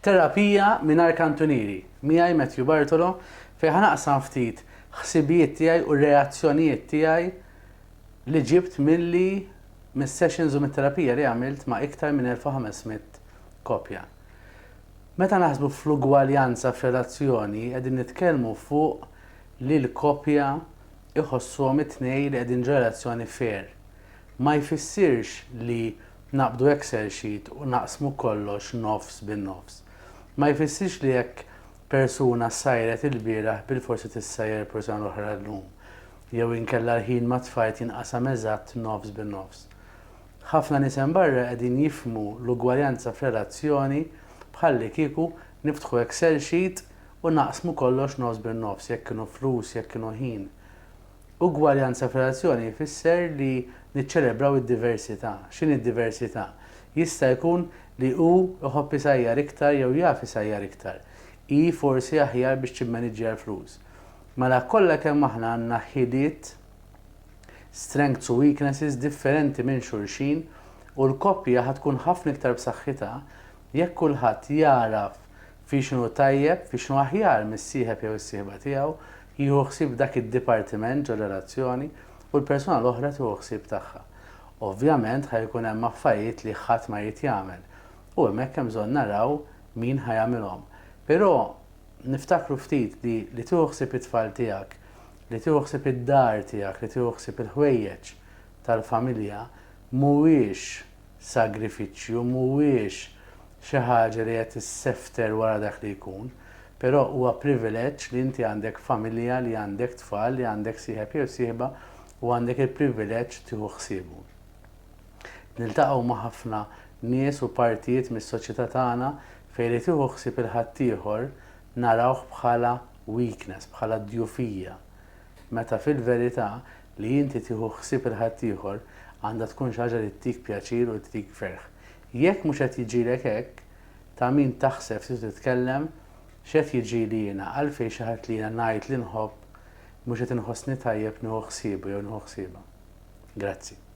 terapija mingħajr kantunieri. Miegħi Matthew Bartolo fejn ħanaqsam ftit ħsibijiet tiegħi u reazzjonijiet tiegħi li ġibt mis-sessions u mit-terapija li għamilt ma' iktar minn 1500 kopja. Meta naħsbu fl-ugwaljanza f'relazzjoni qegħdin nitkellmu fuq li l-koppja iħossuhom it-tnejn li qegħdin relazzjoni fair. Ma jfissirx li naqbdu Excel sheet u naqsmu kollox nofs bin-nofs. Ma jfissirx li jekk persuna sajret il-bieraħ bil-forsi tissajjer persuna l-oħra llum. Jew inkella l-ħin ma tfajt jinqasam eżatt nofs bin-nofs. Ħafna nies hemm barra qegħdin jifhmu l-ugwaljanza f'relazzjoni bħalli kieku niftħu Excel sheet u naqsmu kollox nofs bin-nofs, jekk kienu flus, jekk kienu ħin. Ugwaljanza f'relazzjoni jfisser li niċċelebraw id-diversità. X'inhi d-diversità? Jista' jkun li hu iħobb isajjar iktar jew jaf isajjar iktar. Hi forsi aħjar biex timmaniġġja l-flus. Mela kollha kemm aħna għandna ħiliet, strengths u weaknesses differenti minn xulxin u l-koppja ħatkun ħafna iktar b'saħħitha jekk kulħadd jaraf fi x'inhu tajjeb, fi x'inhu aħjar mis-sieħeb jew is-sieħba tiegħu, jieħu ħsieb dak id-dipartiment ġo-relazzjoni u l-persuna l-oħra tieħu ħsieb tagħha. Ovvjament ħajkun hemm affarijiet li ħadd ma jrid jagħmel u hemmhekk hemm bżonn naraw min ħajamilhom. Però niftakru ftit li tieħu ħsieb it-tfal tiegħek, li tieħu ħsieb id-dar tiegħek, li tieħu ħsieb il-ħwejjeġ tal-familja mhuwiex sagrifiċċju, mhuwiex xi ħaġa li qed issefter wara dak li jkun, però huwa privileġġ li inti għandek familja, li għandek tfal, li għandek sieħeb jew sieħba u għandek il-privileġġ tieħu ħsiebu. Niltaqgħu ma' ħafna nies u partijiet mis-soċjetà tagħna fejn li tieħu ħsieb il-ħaddieħor narawh bħala weakness, bħala djufija. Meta fil-verità li inti tieħu ħsieb il-ħaddieħor għandha tkun xi ħaġa li ttik pjaċir u ttik ferħ. Jekk mhux qed jiġilek hekk, ta' min taħseb trid titkellem x'qed jiġili jiena għalfejn xi ħadd li jiena ngħid li nħobb mhux qed inħossni tajjeb nieħu ħsiebu jew nieħu ħsiebha. Grazzi.